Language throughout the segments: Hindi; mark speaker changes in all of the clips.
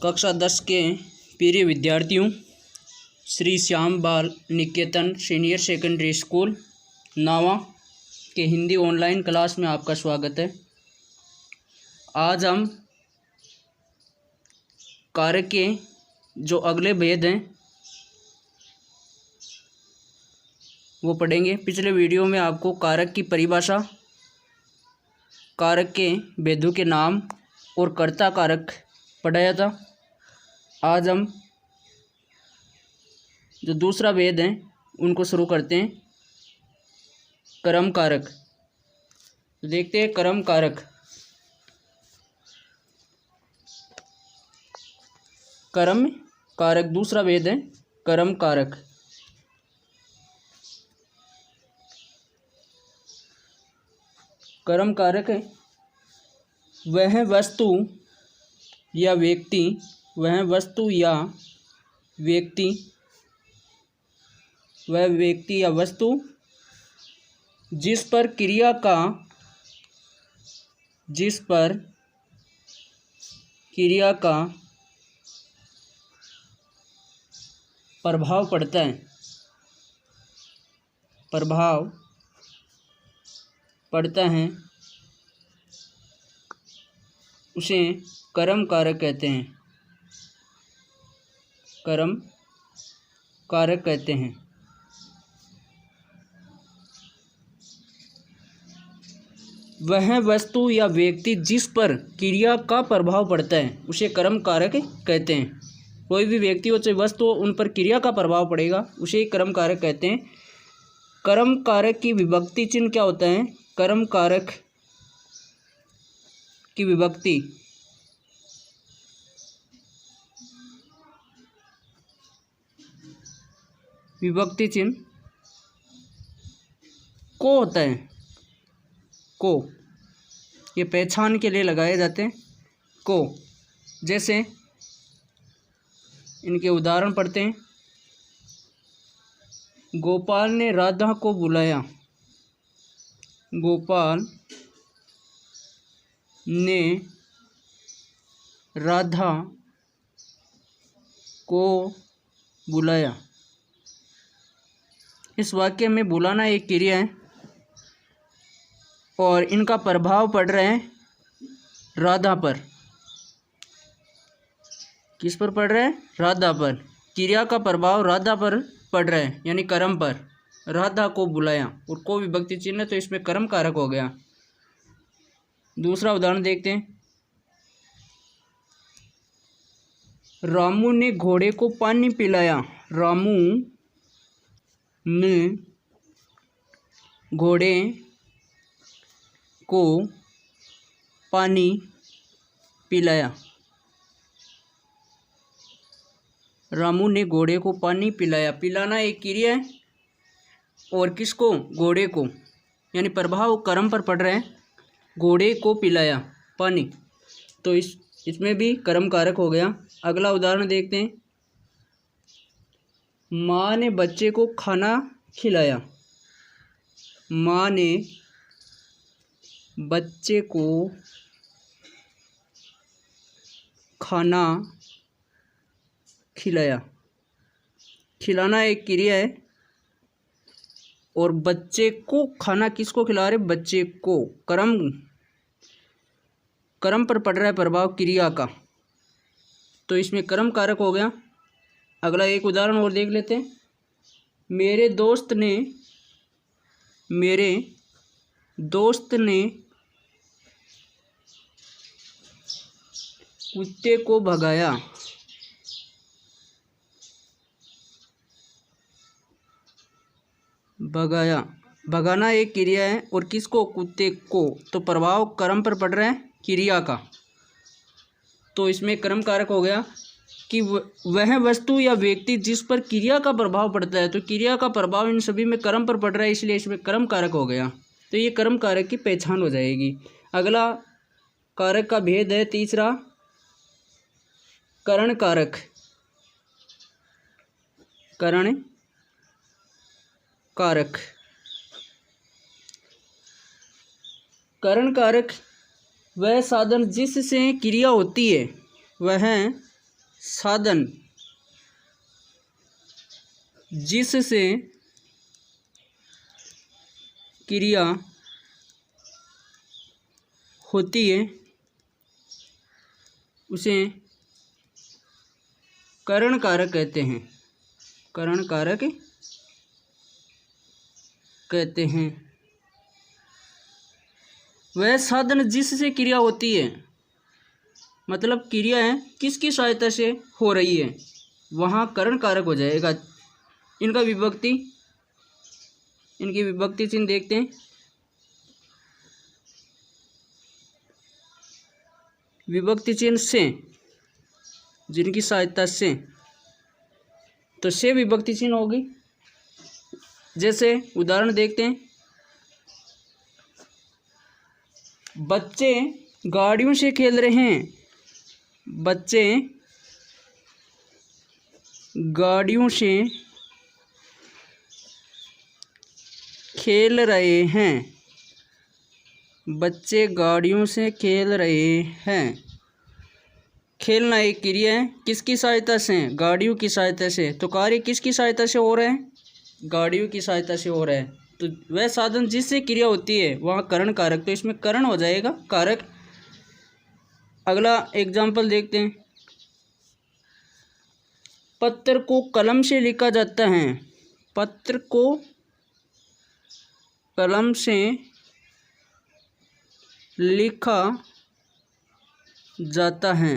Speaker 1: कक्षा 10 के प्रिय विद्यार्थियों, श्री श्याम बाल निकेतन सीनियर सेकेंडरी स्कूल नावा के हिंदी ऑनलाइन क्लास में आपका स्वागत है। आज हम कारक के जो अगले भेद हैं वो पढ़ेंगे। पिछले वीडियो में आपको कारक की परिभाषा, कारक के भेदों के नाम और कर्ता कारक पढ़ाया था। आज हम जो दूसरा भेद है उनको शुरू करते हैं। क्रम कारक। तो देखते हैं क्रम कारक। क्रम कारक दूसरा भेद है क्रम कारक। क्रम कारक है वह वस्तु या व्यक्ति या वस्तु जिस पर क्रिया का प्रभाव पड़ता है उसे क्रम कारक कहते हैं। क्रम कारक कहते हैं। वह वस्तु या व्यक्ति जिस पर क्रिया का प्रभाव पड़ता है उसे क्रम कारक कहते हैं। कोई भी व्यक्ति हो चाहे वस्तु हो, उन पर क्रिया का प्रभाव पड़ेगा उसे क्रम कारक कहते हैं। क्रम कारक की विभक्ति चिन्ह क्या होता है? क्रम कारक की विभक्ति चिन्ह को होता है। को ये पहचान के लिए लगाए जाते हैं। को जैसे इनके उदाहरण पढ़ते हैं। गोपाल ने राधा को बुलाया। गोपाल ने राधा को बुलाया। इस वाक्य में बुलाना एक क्रिया है और इनका प्रभाव पड़ रहा है राधा पर। किस पर पड़ रहा है? राधा पर। क्रिया का प्रभाव राधा पर पड़ रहा है यानी क्रम पर। राधा को बुलाया और को विभक्ति चिन्ह तो इसमें क्रम कारक हो गया। दूसरा उदाहरण देखते हैं। रामू ने घोड़े को पानी पिलाया। रामू ने घोड़े को पानी पिलाया। रामू ने घोड़े को पानी पिलाया। पिलाना एक क्रिया है और किसको? घोड़े को, यानी प्रभाव क्रम पर पड़ रहा है। घोड़े को पिलाया पानी, तो इसमें भी क्रम कारक हो गया। अगला उदाहरण देखते हैं। माँ ने बच्चे को खाना खिलाया। माँ ने बच्चे को खाना खिलाया। खिलाना एक क्रिया है और बच्चे को खाना किसको खिला रहे? बच्चे को। क्रम पर पड़ रहा है प्रभाव क्रिया का, तो इसमें क्रम कारक हो गया। अगला एक उदाहरण और देख लेते हैं। मेरे दोस्त ने कुत्ते को भगाया। भगाना एक क्रिया है और किसको? कुत्ते को, तो प्रभाव क्रम पर पड़ रहा है क्रिया का, तो इसमें क्रम कारक हो गया कि वह वस्तु या व्यक्ति जिस पर क्रिया का प्रभाव पड़ता है, तो क्रिया का प्रभाव इन सभी में क्रम पर पड़ रहा है, इसलिए इसमें क्रम कारक हो गया। तो ये क्रम कारक की पहचान हो जाएगी। अगला कारक का भेद है तीसरा, करण कारक। करण कारक करण कारक वह साधन जिससे क्रिया होती है, वह साधन जिससे क्रिया होती है उसे करण कारक कहते हैं। करण कारक कहते हैं। वह साधन जिससे क्रिया होती है, मतलब क्रिया है किसकी सहायता से हो रही है, वहाँ करण कारक हो जाएगा। इनकी विभक्ति चिन्ह देखते हैं। विभक्ति चिन्ह से, जिनकी सहायता से, तो से विभक्ति चिन्ह होगी। जैसे उदाहरण देखते हैं, बच्चे गाड़ियों से खेल रहे हैं। बच्चे गाड़ियों से खेल रहे हैं। बच्चे गाड़ियों से खेल रहे हैं। खेलना एक क्रिया है, किसकी सहायता से? गाड़ियों की सहायता से। तो कार्य किसकी सहायता से हो रहा है? गाड़ियों की सहायता से हो रहा है। तो वह साधन जिससे क्रिया होती है वहाँ करण कारक, तो इसमें करण हो जाएगा कारक। अगला एग्जाम्पल देखते हैं। पत्र को कलम से लिखा जाता है। पत्र को कलम से लिखा जाता है।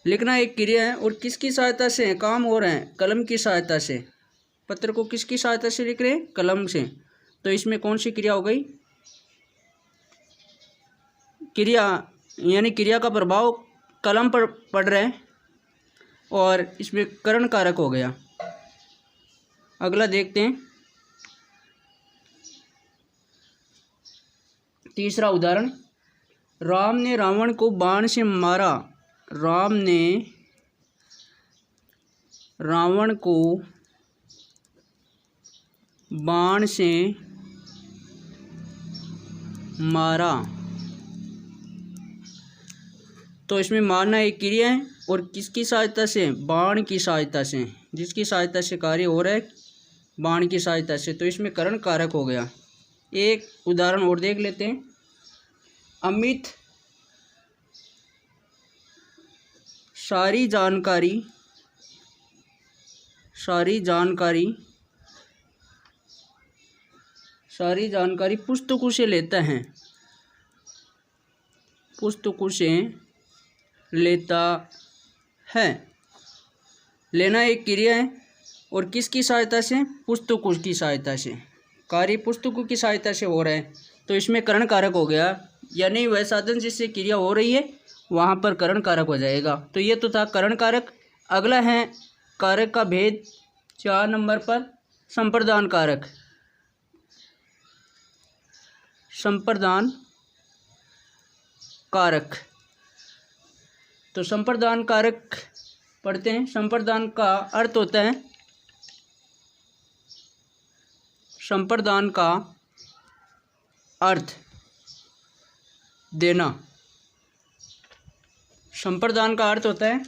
Speaker 1: लिखना एक क्रिया है और किसकी सहायता से काम हो रहा है? कलम की सहायता से। पत्र को किसकी सहायता से लिख रहे हैं? कलम से। तो इसमें कौन सी क्रिया हो गई? क्रिया, यानी क्रिया का प्रभाव कलम पर पड़ रहा है और इसमें करण कारक हो गया। अगला देखते हैं, तीसरा उदाहरण। राम ने रावण को बाण से मारा। राम ने रावण को बाण से मारा। तो इसमें मारना एक क्रिया है और किसकी सहायता से? बाण की सहायता से। जिसकी सहायता से कार्य हो रहा है, बाण की सहायता से, तो इसमें करण कारक हो गया। एक उदाहरण और देख लेते हैं। अमित सारी जानकारी पुस्तकों से लेता है। पुस्तकों से लेता है। लेना एक क्रिया है और किसकी सहायता से? पुस्तकों की सहायता से। कार्य पुस्तकों की सहायता से हो रहा है, तो इसमें करण कारक हो गया। यानी वह साधन जिससे क्रिया हो रही है वहाँ पर करण कारक हो जाएगा। तो ये तो था करण कारक। अगला है कारक का भेद 4 नंबर पर, संप्रदान कारक। संप्रदान कारक। तो संप्रदान कारक पढ़ते हैं। संप्रदान का अर्थ होता है, संप्रदान का अर्थ देना। संप्रदान का अर्थ होता है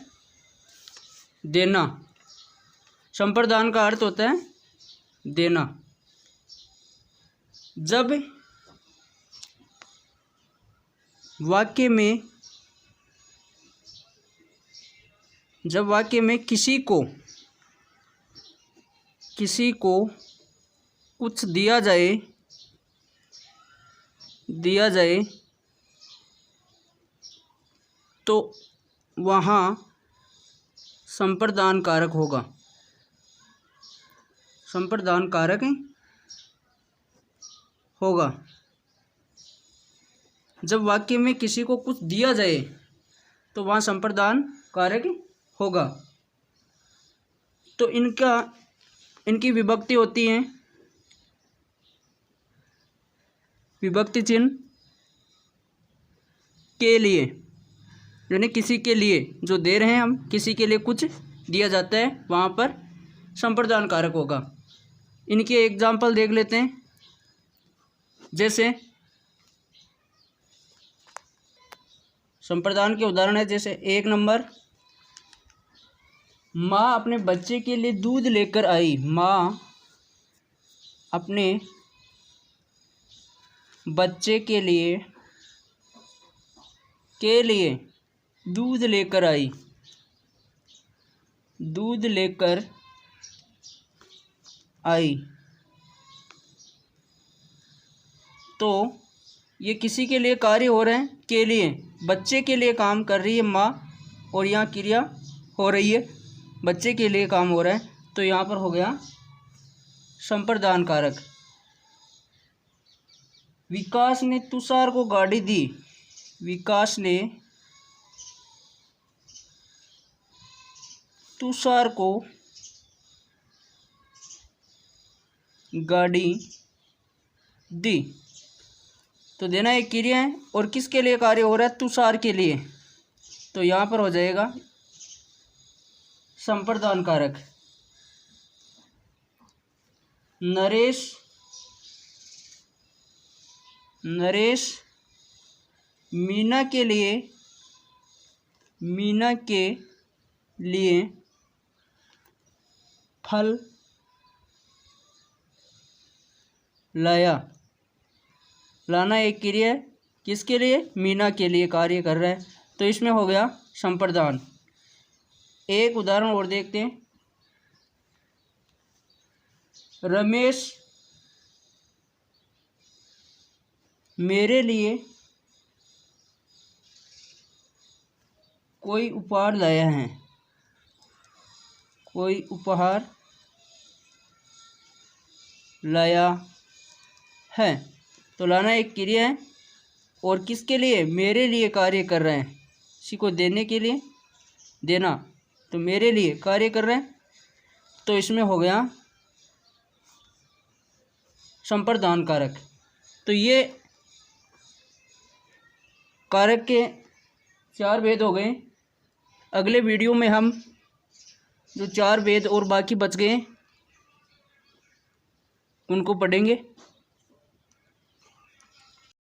Speaker 1: देना। संप्रदान का अर्थ होता है देना। जब वाक्य में किसी को कुछ दिया जाए तो वहाँ संप्रदान कारक होगा। संप्रदान कारक होगा। जब वाक्य में किसी को कुछ दिया जाए तो वहाँ संप्रदान कारक होगा। तो इनकी विभक्ति होती है, विभक्ति चिन्ह के लिए, यानी किसी के लिए जो दे रहे हैं हम, किसी के लिए कुछ दिया जाता है, वहाँ पर संप्रदान कारक होगा। इनके एग्जाम्पल देख लेते हैं। जैसे संप्रदान के उदाहरण है, जैसे 1 नंबर, माँ अपने बच्चे के लिए दूध लेकर आई। माँ अपने बच्चे के लिए दूध लेकर आई। दूध लेकर आई। तो ये किसी के लिए कार्य हो रहे हैं, के लिए, बच्चे के लिए काम कर रही है माँ, और यहाँ क्रिया हो रही है, बच्चे के लिए काम हो रहा है, तो यहाँ पर हो गया संप्रदान कारक। विकास ने तुषार को गाड़ी दी। विकास ने तुषार को गाड़ी दी। तो देना एक क्रिया है और किसके लिए कार्य हो रहा है, तुषार के लिए, तो यहाँ पर हो जाएगा संप्रदान कारक। नरेश मीना के लिए फल लाया। लाना एक क्रिया है, किसके लिए, मीना के लिए कार्य कर रहा है, तो इसमें हो गया संप्रदान। एक उदाहरण और देखते हैं। रमेश मेरे लिए कोई उपहार लाया है। कोई उपहार लाया है, तो लाना एक क्रिया है और किसके लिए, मेरे लिए कार्य कर रहे हैं, किसी को देने के लिए, देना, तो मेरे लिए कार्य कर रहे हैं, तो इसमें हो गया संप्रदान कारक। तो ये कारक के 4 भेद हो गए। अगले वीडियो में हम जो 4 भेद और बाकी बच गए उनको पढ़ेंगे।